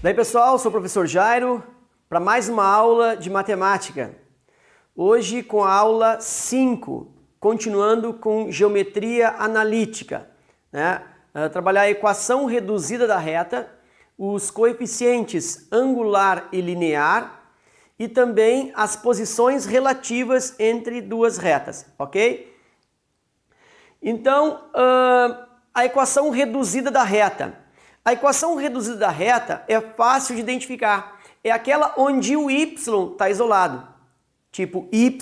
Daí pessoal, sou o professor Jairo para mais uma aula de matemática. Hoje com a aula 5, continuando com geometria analítica, né? Trabalhar a equação reduzida da reta, os coeficientes angular e linear e também as posições relativas entre duas retas, ok? Então, a equação reduzida da reta. A equação reduzida da reta é fácil de identificar. É aquela onde o y está isolado. Tipo, y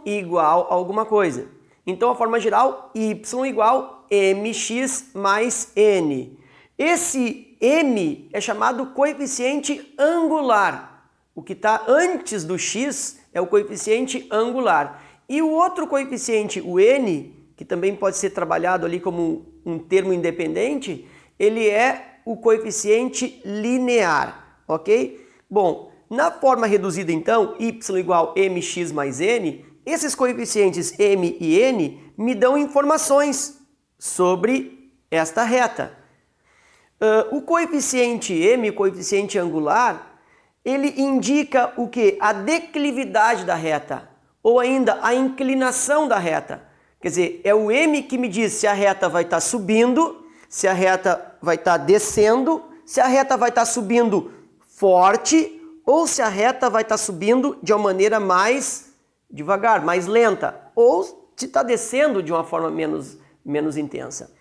igual a alguma coisa. Então, a forma geral, y igual mx mais n. Esse m é chamado coeficiente angular. O que está antes do x é o coeficiente angular. E o outro coeficiente, o n, que também pode ser trabalhado ali como um termo independente, ele é o coeficiente linear, ok? Bom, na forma reduzida então, y igual mx mais n, esses coeficientes m e n me dão informações sobre esta reta. O coeficiente m, o coeficiente angular, ele indica o que? A declividade da reta, ou ainda a inclinação da reta. Quer dizer, é o m que me diz se a reta vai estar subindo, se a reta vai estar descendo, se a reta vai estar subindo forte ou se a reta vai estar subindo de uma maneira mais devagar, mais lenta, ou se está descendo de uma forma menos intensa.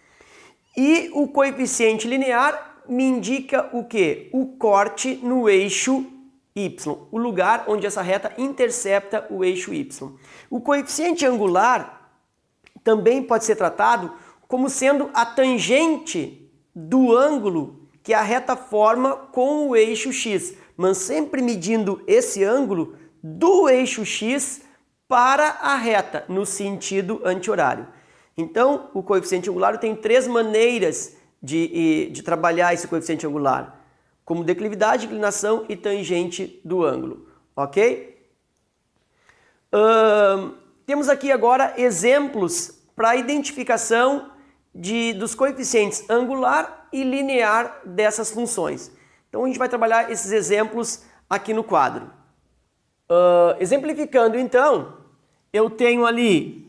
E o coeficiente linear me indica o quê? O corte no eixo y, o lugar onde essa reta intercepta o eixo y. O coeficiente angular também pode ser tratado como sendo a tangente do ângulo que a reta forma com o eixo x, mas sempre medindo esse ângulo do eixo x para a reta, no sentido anti-horário. Então, o coeficiente angular tem três maneiras de trabalhar esse coeficiente angular, como declividade, inclinação e tangente do ângulo, ok? Temos aqui agora exemplos para a identificação dos coeficientes angular e linear dessas funções. Então a gente vai trabalhar esses exemplos aqui no quadro. Exemplificando então, eu tenho ali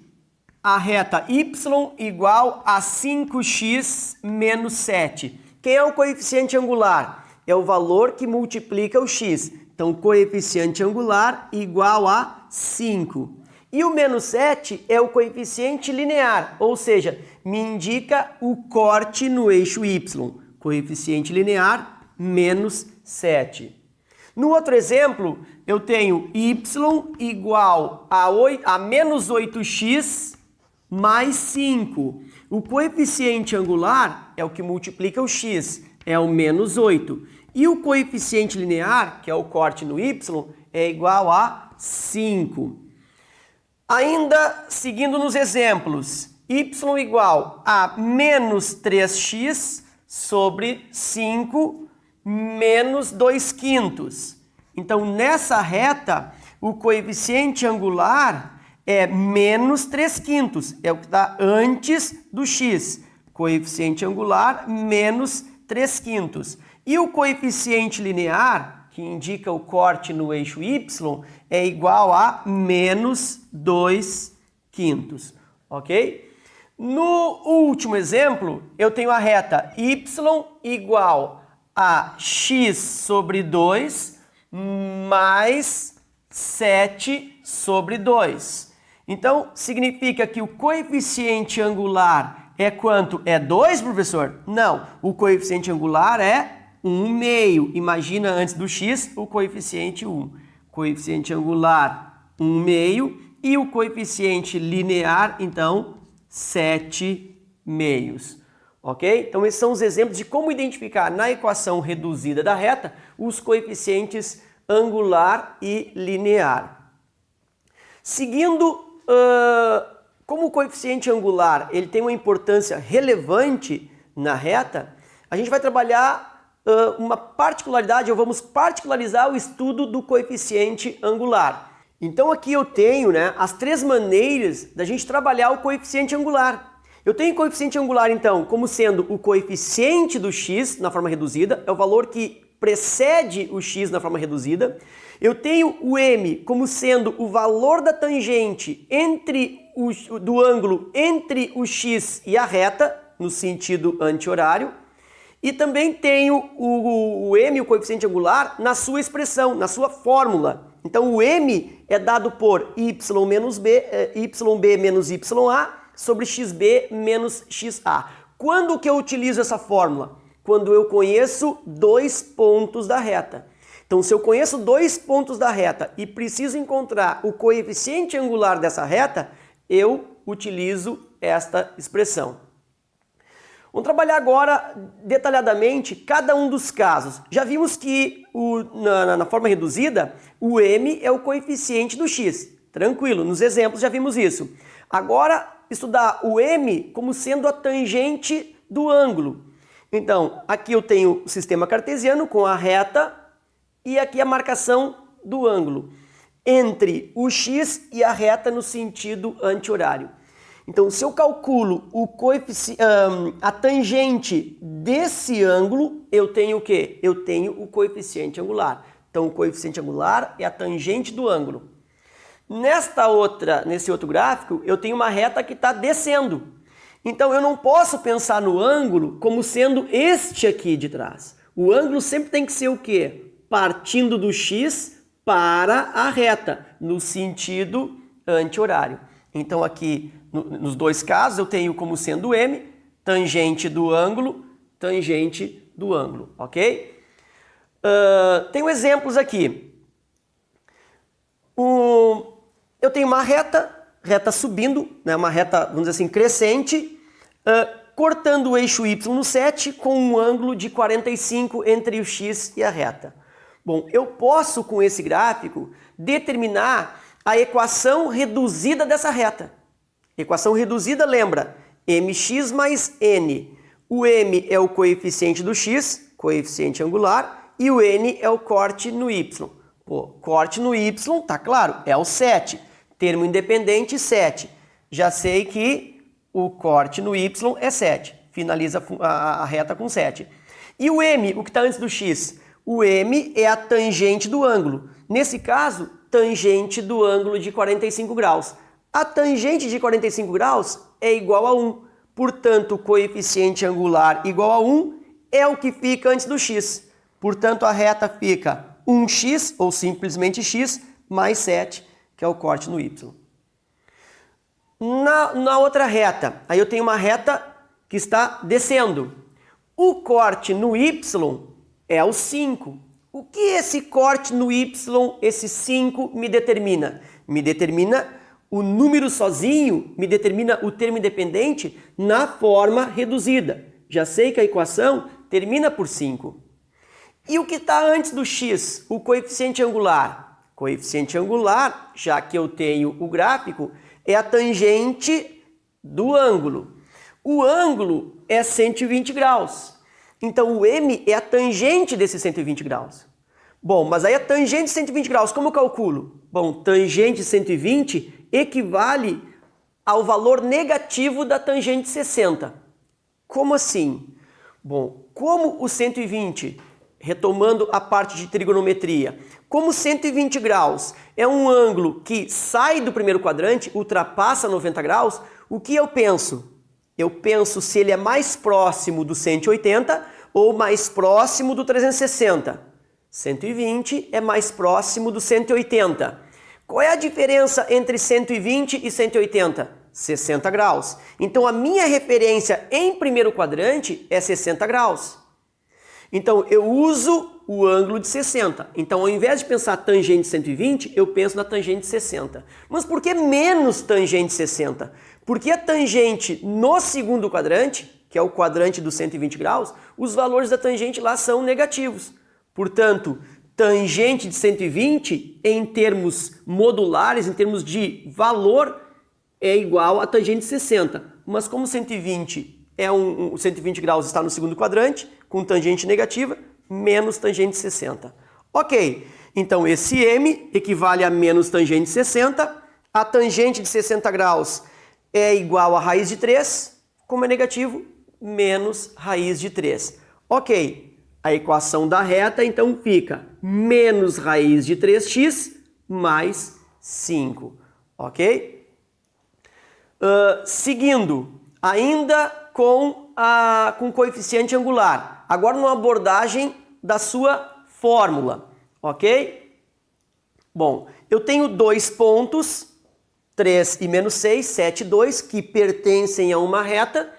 a reta y igual a 5x menos 7. Quem é o coeficiente angular? É o valor que multiplica o x. Então, coeficiente angular igual a 5. E o menos 7 é o coeficiente linear, ou seja, me indica o corte no eixo y. Coeficiente linear, menos 7. No outro exemplo, eu tenho y igual a menos 8x mais 5. O coeficiente angular é o que multiplica o x, é o menos 8. E o coeficiente linear, que é o corte no y, é igual a 5. Ainda seguindo nos exemplos, y igual a menos 3x sobre 5 menos 2/5. Então, nessa reta, o coeficiente angular é menos 3/5, é o que está antes do x. Coeficiente angular, menos 3/5. E o coeficiente linear, que indica o corte no eixo y, é igual a menos 2/5, ok? No último exemplo, eu tenho a reta y igual a x sobre 2 mais 7 sobre 2. Então, significa que o coeficiente angular é quanto? É 2, professor? Não, o coeficiente angular é 1/2. Imagina antes do x o coeficiente 1. Coeficiente angular 1/2 e o coeficiente linear, então, 7/2. Ok? Então, esses são os exemplos de como identificar na equação reduzida da reta os coeficientes angular e linear. Seguindo, como o coeficiente angular ele tem uma importância relevante na reta, a gente vai trabalhar uma particularidade, ou vamos particularizar o estudo do coeficiente angular. Então aqui eu tenho, as três maneiras da gente trabalhar o coeficiente angular. Eu tenho coeficiente angular, então, como sendo o coeficiente do x na forma reduzida, é o valor que precede o x na forma reduzida. Eu tenho o m como sendo o valor da tangente do ângulo entre o x e a reta, no sentido anti-horário. E também tenho o m, o coeficiente angular, na sua expressão, na sua fórmula. Então o m é dado por y menos b, yb menos ya sobre xb menos xa. Quando que eu utilizo essa fórmula? Quando eu conheço dois pontos da reta. Então, se eu conheço dois pontos da reta e preciso encontrar o coeficiente angular dessa reta, eu utilizo esta expressão. Vamos trabalhar agora detalhadamente cada um dos casos. Já vimos que na forma reduzida, o m é o coeficiente do x. Tranquilo, nos exemplos já vimos isso. Agora, estudar o m como sendo a tangente do ângulo. Então, aqui eu tenho o sistema cartesiano com a reta e aqui a marcação do ângulo entre o x e a reta no sentido anti-horário. Então, se eu calculo a tangente desse ângulo, eu tenho o quê? Eu tenho o coeficiente angular. Então, o coeficiente angular é a tangente do ângulo. Nesse outro gráfico, eu tenho uma reta que está descendo. Então, eu não posso pensar no ângulo como sendo este aqui de trás. O ângulo sempre tem que ser o quê? Partindo do x para a reta, no sentido anti-horário. Então, aqui, nos dois casos, eu tenho como sendo m, tangente do ângulo, ok? Tenho exemplos aqui. Eu tenho uma reta subindo, né, uma reta, vamos dizer assim, crescente, cortando o eixo y no 7 com um ângulo de 45 entre o x e a reta. Bom, eu posso, com esse gráfico, determinar a equação reduzida dessa reta. Equação reduzida, lembra, mx mais n. O m é o coeficiente do x, coeficiente angular, e o n é o corte no y. Pô, corte no y, tá claro, é o 7. Termo independente, 7. Já sei que o corte no y é 7. Finaliza a reta com 7. E o m, o que está antes do x? O m é a tangente do ângulo. Nesse caso, tangente do ângulo de 45 graus. A tangente de 45 graus é igual a 1. Portanto, o coeficiente angular igual a 1 é o que fica antes do x. Portanto, a reta fica 1x, ou simplesmente x, mais 7, que é o corte no y. Na outra reta, aí eu tenho uma reta que está descendo. O corte no y é o 5. O que esse corte no y, esse 5, me determina? Me determina o número sozinho, me determina o termo independente na forma reduzida. Já sei que a equação termina por 5. E o que está antes do x? O coeficiente angular. Coeficiente angular, já que eu tenho o gráfico, é a tangente do ângulo. O ângulo é 120 graus. Então, o m é a tangente desses 120 graus. Bom, mas aí a tangente de 120 graus, como eu calculo? Bom, tangente de 120 equivale ao valor negativo da tangente de 60. Como assim? Bom, como o 120, retomando a parte de trigonometria, como 120 graus é um ângulo que sai do primeiro quadrante, ultrapassa 90 graus, o que eu penso? Eu penso se ele é mais próximo do 180 ou mais próximo do 360. 120 é mais próximo do 180. Qual é a diferença entre 120 e 180? 60 graus. Então, a minha referência em primeiro quadrante é 60 graus. Então, eu uso o ângulo de 60. Então, ao invés de pensar tangente de 120, eu penso na tangente de 60. Mas por que menos tangente de 60? Porque a tangente no segundo quadrante, que é o quadrante dos 120 graus, os valores da tangente lá são negativos. Portanto, tangente de 120, em termos modulares, em termos de valor, é igual a tangente de 60. Mas como 120 graus está no segundo quadrante, com tangente negativa, menos tangente de 60. Ok, então esse m equivale a menos tangente de 60. A tangente de 60 graus é igual a raiz de 3. como é negativo, menos raiz de 3. Ok, a equação da reta então fica menos raiz de 3x mais 5. Ok? Seguindo, ainda com coeficiente angular. Agora numa abordagem da sua fórmula. Ok? Bom, eu tenho dois pontos, 3 e menos 6, 7 e 2, que pertencem a uma reta,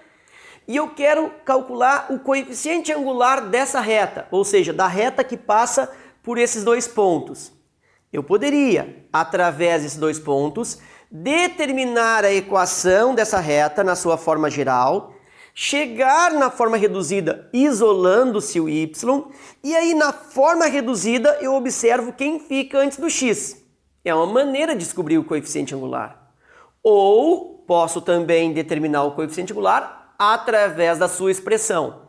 e eu quero calcular o coeficiente angular dessa reta, ou seja, da reta que passa por esses dois pontos. Eu poderia, através desses dois pontos, determinar a equação dessa reta na sua forma geral, chegar na forma reduzida isolando-se o y, e aí na forma reduzida eu observo quem fica antes do x. É uma maneira de descobrir o coeficiente angular. Ou posso também determinar o coeficiente angular através da sua expressão.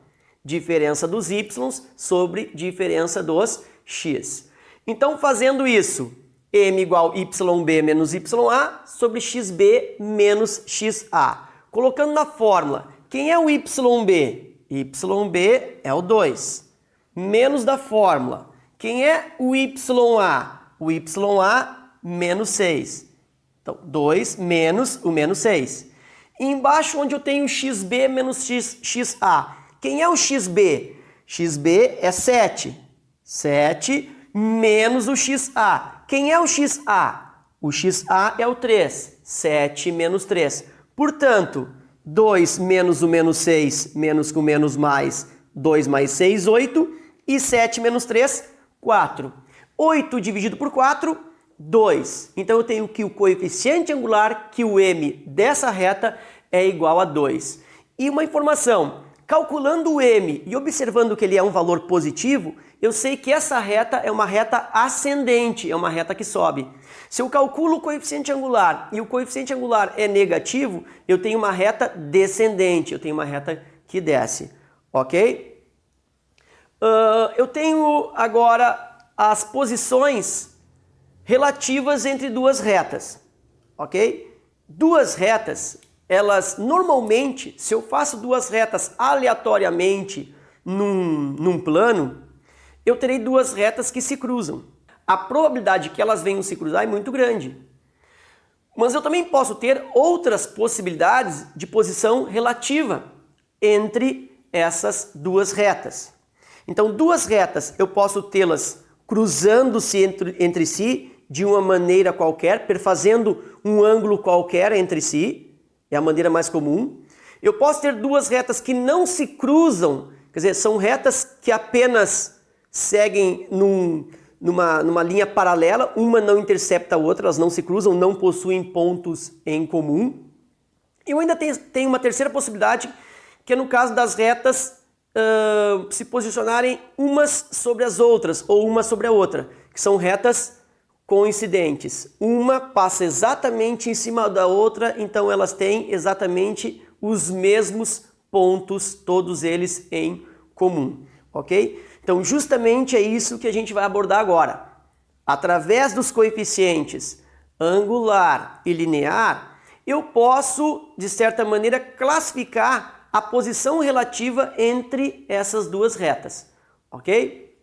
Diferença dos y sobre diferença dos x. Então, fazendo isso, m igual yb menos ya sobre xb menos xa. Colocando na fórmula, quem é o yb? Yb é o 2. Menos da fórmula. Quem é o ya? O ya menos 6. Então, 2 menos o menos 6. E embaixo, onde eu tenho xb menos xa. Quem é o xb? Xb é 7. 7 menos o xa. Quem é o xa? O xa é o 3. 7 menos 3. Portanto, 2 menos o menos 6, menos com menos mais, 2 mais 6, 8. E 7 menos 3, 4. 8 dividido por 4, 2. Então eu tenho que o coeficiente angular, que o m dessa reta é igual a 2. E uma informação, calculando o m e observando que ele é um valor positivo, eu sei que essa reta é uma reta ascendente, é uma reta que sobe. Se eu calculo o coeficiente angular e o coeficiente angular é negativo, eu tenho uma reta descendente, eu tenho uma reta que desce. Ok? Eu tenho agora as posições relativas entre duas retas. Ok? Duas retas, elas normalmente, se eu faço duas retas aleatoriamente num plano, eu terei duas retas que se cruzam. A probabilidade que elas venham se cruzar é muito grande. Mas eu também posso ter outras possibilidades de posição relativa entre essas duas retas. Então, duas retas eu posso tê-las cruzando-se entre si de uma maneira qualquer, perfazendo um ângulo qualquer entre si, é a maneira mais comum. Eu posso ter duas retas que não se cruzam, quer dizer, são retas que apenas seguem numa linha paralela, uma não intercepta a outra, elas não se cruzam, não possuem pontos em comum. E eu ainda tenho uma terceira possibilidade, que é no caso das retas se posicionarem umas sobre as outras, ou uma sobre a outra, que são retas coincidentes. Uma passa exatamente em cima da outra, então elas têm exatamente os mesmos pontos, todos eles em comum, ok? Então, justamente é isso que a gente vai abordar agora. Através dos coeficientes angular e linear, eu posso, de certa maneira, classificar a posição relativa entre essas duas retas, ok?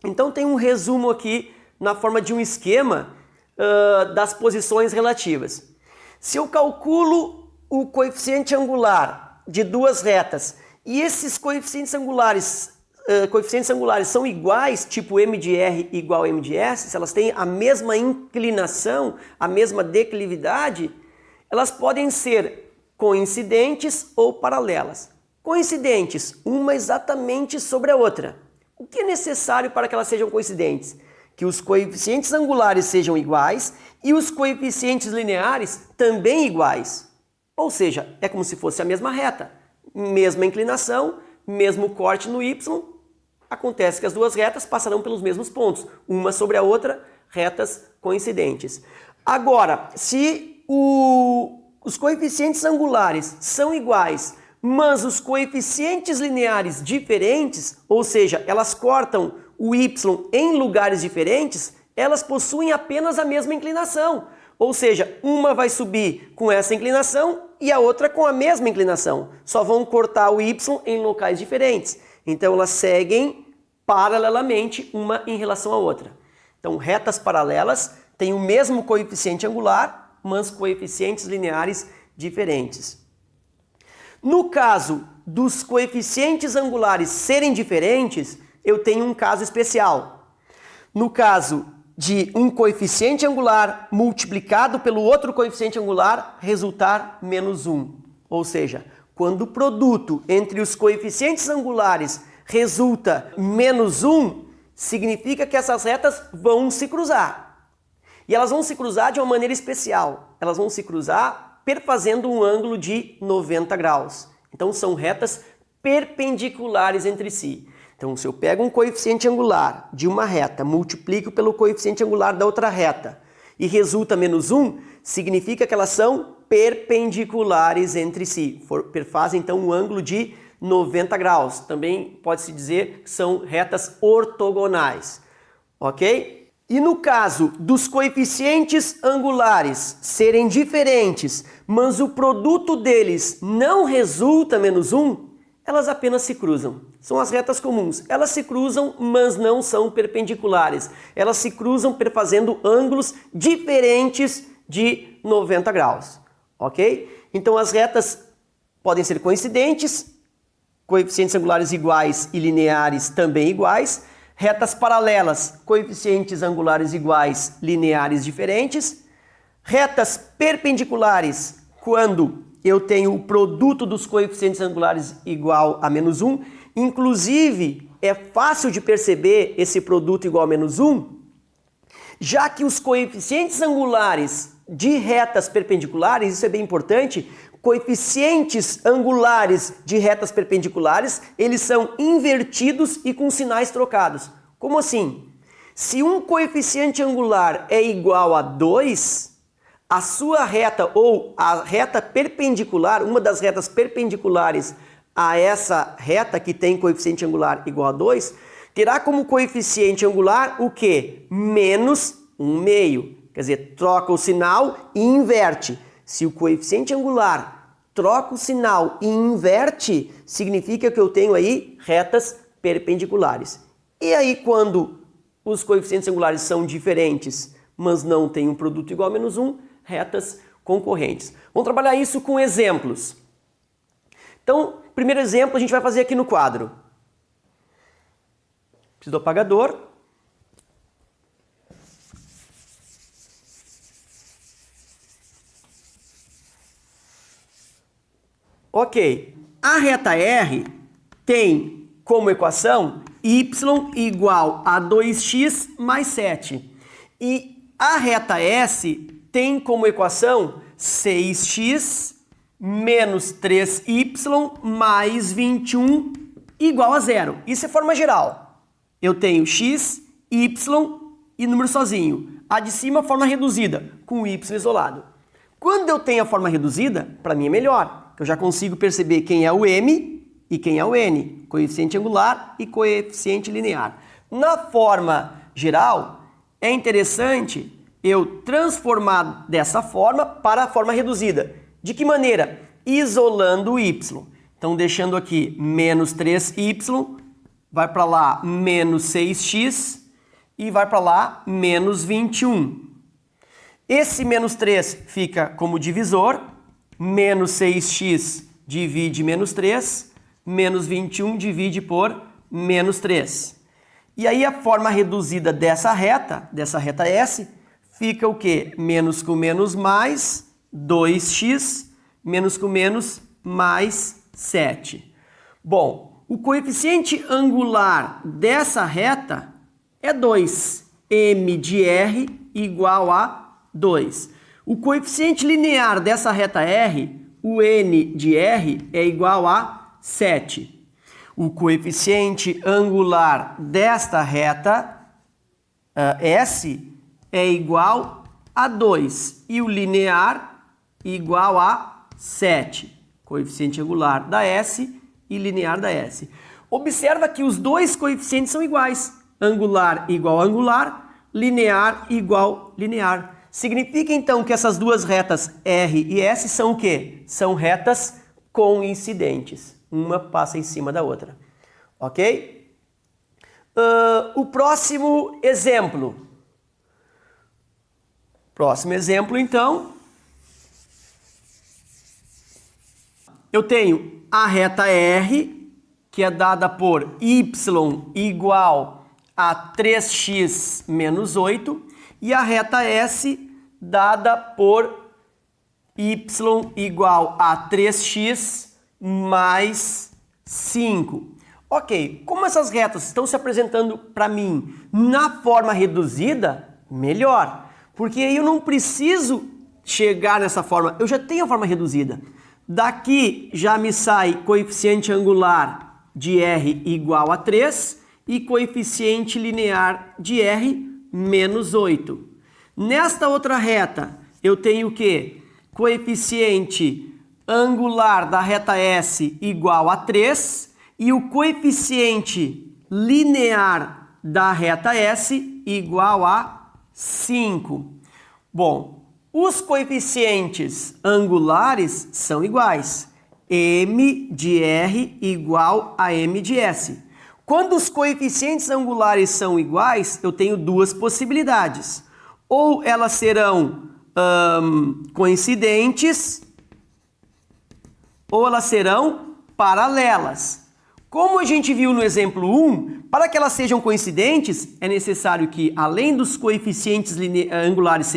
Então, tem um resumo aqui na forma de um esquema das posições relativas. Se eu calculo o coeficiente angular de duas retas e esses coeficientes angulares são iguais, tipo m de r igual a m de s, se elas têm a mesma inclinação, a mesma declividade, elas podem ser coincidentes ou paralelas. Coincidentes, uma exatamente sobre a outra. O que é necessário para que elas sejam coincidentes? Que os coeficientes angulares sejam iguais e os coeficientes lineares também iguais. Ou seja, é como se fosse a mesma reta, mesma inclinação, mesmo corte no y. Acontece que as duas retas passarão pelos mesmos pontos, uma sobre a outra, retas coincidentes. Agora, se os coeficientes angulares são iguais, mas os coeficientes lineares diferentes, ou seja, elas cortam o y em lugares diferentes, elas possuem apenas a mesma inclinação. Ou seja, uma vai subir com essa inclinação, e a outra com a mesma inclinação. Só vão cortar o y em locais diferentes. Então elas seguem paralelamente uma em relação à outra. Então retas paralelas têm o mesmo coeficiente angular, mas coeficientes lineares diferentes. No caso dos coeficientes angulares serem diferentes, eu tenho um caso especial. No caso de um coeficiente angular multiplicado pelo outro coeficiente angular resultar menos 1. Ou seja, quando o produto entre os coeficientes angulares resulta menos 1, significa que essas retas vão se cruzar. E elas vão se cruzar de uma maneira especial. Elas vão se cruzar perfazendo um ângulo de 90 graus. Então são retas perpendiculares entre si. Então, se eu pego um coeficiente angular de uma reta, multiplico pelo coeficiente angular da outra reta e resulta menos 1, significa que elas são perpendiculares entre si. Perfazem, então, um ângulo de 90 graus. Também pode-se dizer que são retas ortogonais. Ok? E no caso dos coeficientes angulares serem diferentes, mas o produto deles não resulta menos 1, elas apenas se cruzam. São as retas comuns. Elas se cruzam, mas não são perpendiculares. Elas se cruzam perfazendo ângulos diferentes de 90 graus. Ok? Então as retas podem ser coincidentes, coeficientes angulares iguais e lineares também iguais. Retas paralelas, coeficientes angulares iguais, lineares diferentes. Retas perpendiculares, quando eu tenho o produto dos coeficientes angulares igual a menos 1. Inclusive, é fácil de perceber esse produto igual a menos 1, já que os coeficientes angulares de retas perpendiculares, isso é bem importante, coeficientes angulares de retas perpendiculares, eles são invertidos e com sinais trocados. Como assim? Se um coeficiente angular é igual a 2, a sua reta ou a reta perpendicular, uma das retas perpendiculares a essa reta que tem coeficiente angular igual a 2, terá como coeficiente angular o quê? Menos 1/2. Quer dizer, troca o sinal e inverte. Se o coeficiente angular troca o sinal e inverte, significa que eu tenho aí retas perpendiculares. E aí, quando os coeficientes angulares são diferentes, mas não tem um produto igual a menos 1, retas concorrentes. Vamos trabalhar isso com exemplos. Então, primeiro exemplo a gente vai fazer aqui no quadro. Preciso do apagador. Ok. A reta R tem como equação y igual a 2x mais 7. E a reta S tem como equação 6x menos 3y mais 21 igual a 0. Isso é forma geral. Eu tenho x, y e número sozinho. A de cima, forma reduzida, com o y isolado. Quando eu tenho a forma reduzida, para mim é melhor. Eu já consigo perceber quem é o m e quem é o n. Coeficiente angular e coeficiente linear. Na forma geral, é interessante eu transformar dessa forma para a forma reduzida. De que maneira? Isolando o y. Então, deixando aqui menos 3y, vai para lá menos 6x e vai para lá menos 21. Esse menos 3 fica como divisor, menos 6x divide menos 3, menos 21 divide por menos 3. E aí a forma reduzida dessa reta S, fica o quê? Menos com menos mais 2x, menos com menos mais 7. Bom, o coeficiente angular dessa reta é 2. M de R igual a 2. O coeficiente linear dessa reta R, o N de R, é igual a 7. O coeficiente angular desta reta S é igual a 2 e o linear igual a 7. Coeficiente angular da S e linear da S. Observa que os dois coeficientes são iguais. Angular igual a angular, linear igual linear. Significa então que essas duas retas R e S são o quê? São retas coincidentes. Uma passa em cima da outra. Ok? O próximo exemplo. Próximo exemplo, então. Eu tenho a reta R, que é dada por y igual a 3x menos 8, e a reta S dada por y igual a 3x mais 5. Ok, como essas retas estão se apresentando para mim na forma reduzida, melhor. Porque eu não preciso chegar nessa forma, eu já tenho a forma reduzida. Daqui já me sai coeficiente angular de R igual a 3 e coeficiente linear de R menos 8. Nesta outra reta, eu tenho o quê? Coeficiente angular da reta S igual a 3 e o coeficiente linear da reta S igual a 5. Bom, os coeficientes angulares são iguais. M de R igual a M de S. Quando os coeficientes angulares são iguais, eu tenho duas possibilidades. Ou elas serão coincidentes, ou elas serão paralelas. Como a gente viu no exemplo 1, para que elas sejam coincidentes, é necessário que, além dos coeficientes angulares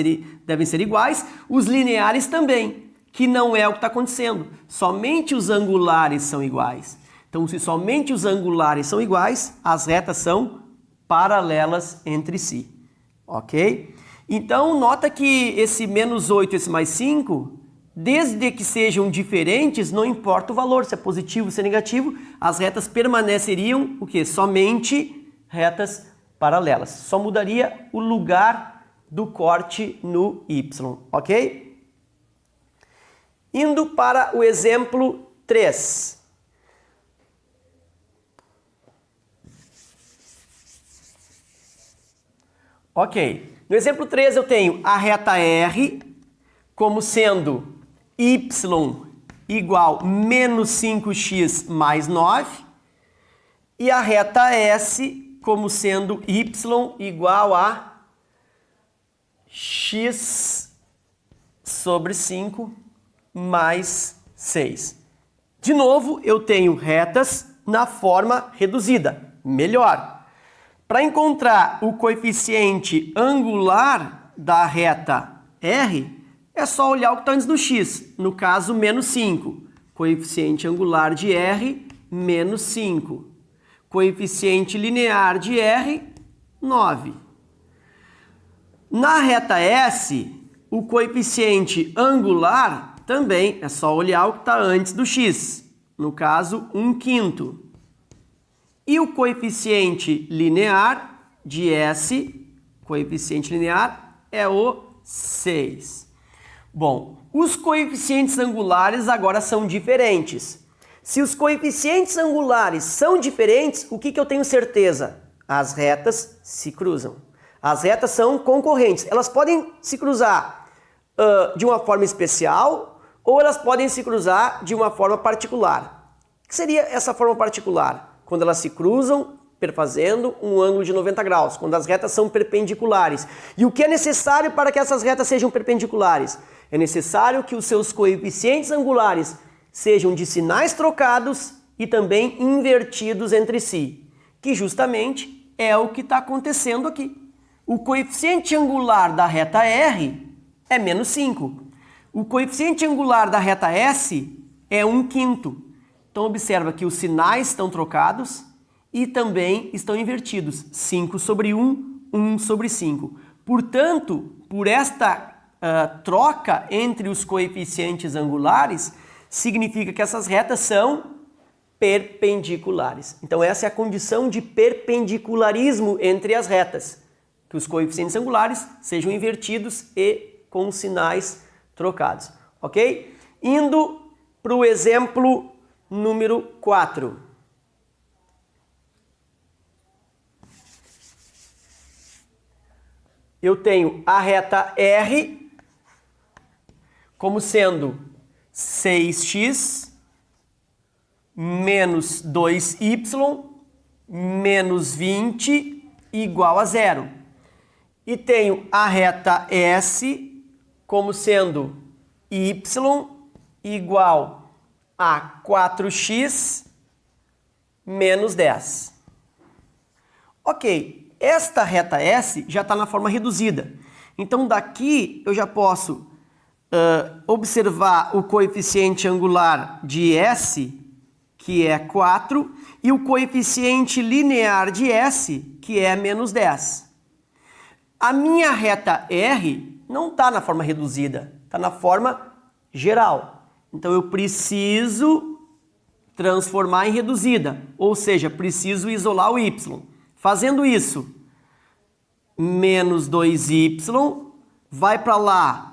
devem ser iguais, os lineares também, que não é o que está acontecendo. Somente os angulares são iguais. Então, se somente os angulares são iguais, as retas são paralelas entre si. Ok? Então, nota que esse menos 8 e esse mais 5, desde que sejam diferentes, não importa o valor, se é positivo, se é negativo, as retas permaneceriam o quê? Somente retas paralelas. Só mudaria o lugar do corte no Y, ok? Indo para o exemplo 3. Ok, no exemplo 3 eu tenho a reta R como sendo y igual menos 5x mais 9 e a reta S como sendo y igual a x sobre 5 mais 6. De novo, eu tenho retas na forma reduzida, melhor. Para encontrar o coeficiente angular da reta R, é só olhar o que está antes do x, no caso, menos 5. Coeficiente angular de R, menos 5. Coeficiente linear de R, 9. Na reta S, o coeficiente angular também é só olhar o que está antes do x, no caso, 1/5. E o coeficiente linear de S, coeficiente linear, é o 6. Bom, os coeficientes angulares agora são diferentes. Se os coeficientes angulares são diferentes, o que eu tenho certeza? As retas se cruzam. As retas são concorrentes. Elas podem se cruzar de uma forma especial ou elas podem se cruzar de uma forma particular. O que seria essa forma particular? Quando elas se cruzam, fazendo um ângulo de 90 graus, quando as retas são perpendiculares. E o que é necessário para que essas retas sejam perpendiculares? É necessário que os seus coeficientes angulares sejam de sinais trocados e também invertidos entre si, que justamente é o que está acontecendo aqui. O coeficiente angular da reta R é menos 5. O coeficiente angular da reta S é 1/5. Então, observa que os sinais estão trocados e também estão invertidos. 5 sobre 1, 1 sobre 5. Portanto, por esta troca entre os coeficientes angulares, significa que essas retas são perpendiculares. Então, essa é a condição de perpendicularismo entre as retas. Que os coeficientes angulares sejam invertidos e com sinais trocados. Ok? Indo para o exemplo número 4. eu tenho a reta R como sendo 6x menos 2y menos 20 igual a zero. E tenho a reta S como sendo y igual a 4x menos 10. Ok, esta reta S já está na forma reduzida. Então daqui eu já posso observar o coeficiente angular de S, que é 4, e o coeficiente linear de S, que é menos 10. A minha reta R não está na forma reduzida, está na forma geral. Então eu preciso transformar em reduzida, ou seja, preciso isolar o y. Fazendo isso, menos 2y, vai para lá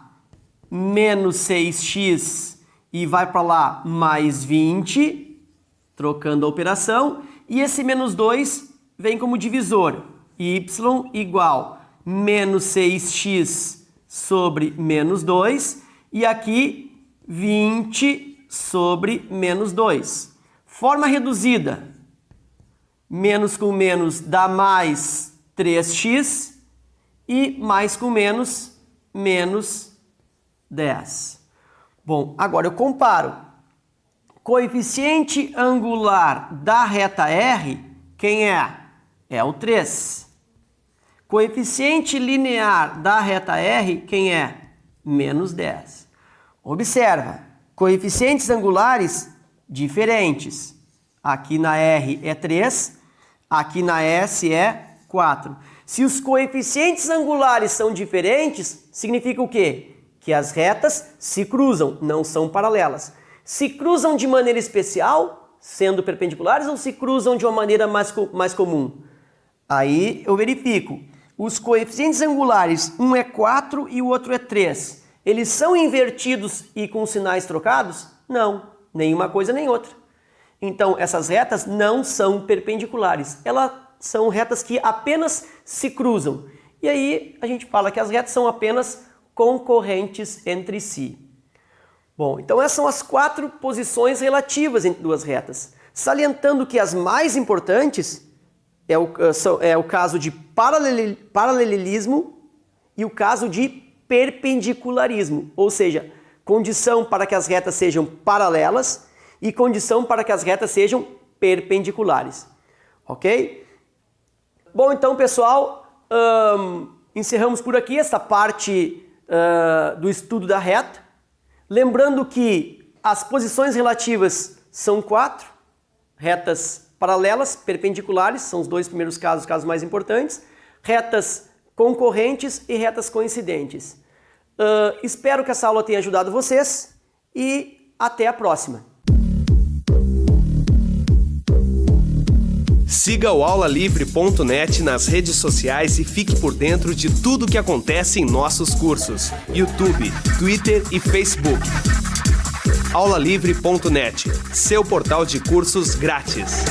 menos 6x e vai para lá mais 20, trocando a operação, e esse menos 2 vem como divisor, y igual menos 6x sobre menos 2, e aqui 20 sobre menos 2. Forma reduzida, menos com menos dá mais 3x, e mais com menos, menos 10. Bom, agora eu comparo. Coeficiente angular da reta R, quem é? É o 3. Coeficiente linear da reta R, quem é? Menos 10. Observa, coeficientes angulares diferentes. Aqui na R é 3, aqui na S é 4. Se os coeficientes angulares são diferentes, significa o quê? Que as retas se cruzam, não são paralelas. Se cruzam de maneira especial, sendo perpendiculares, ou se cruzam de uma maneira mais comum? Aí eu verifico. Os coeficientes angulares, um é 4 e o outro é 3. Eles são invertidos e com sinais trocados? Não, nenhuma coisa nem outra. Então, essas retas não são perpendiculares. Elas são retas que apenas se cruzam. E aí a gente fala que as retas são apenas concorrentes entre si. Bom, então essas são as 4 posições relativas entre duas retas. Salientando que as mais importantes é o caso de paralelismo e o caso de perpendicularismo. Ou seja, condição para que as retas sejam paralelas e condição para que as retas sejam perpendiculares. Ok? Bom, então, pessoal, encerramos por aqui essa parte do estudo da reta. Lembrando que as posições relativas são 4, retas paralelas, perpendiculares, são os 2 primeiros casos, os casos mais importantes, retas concorrentes e retas coincidentes. Espero que essa aula tenha ajudado vocês e até a próxima. Siga o aulalivre.net nas redes sociais e fique por dentro de tudo o que acontece em nossos cursos: YouTube, Twitter e Facebook. aulalivre.net, seu portal de cursos grátis.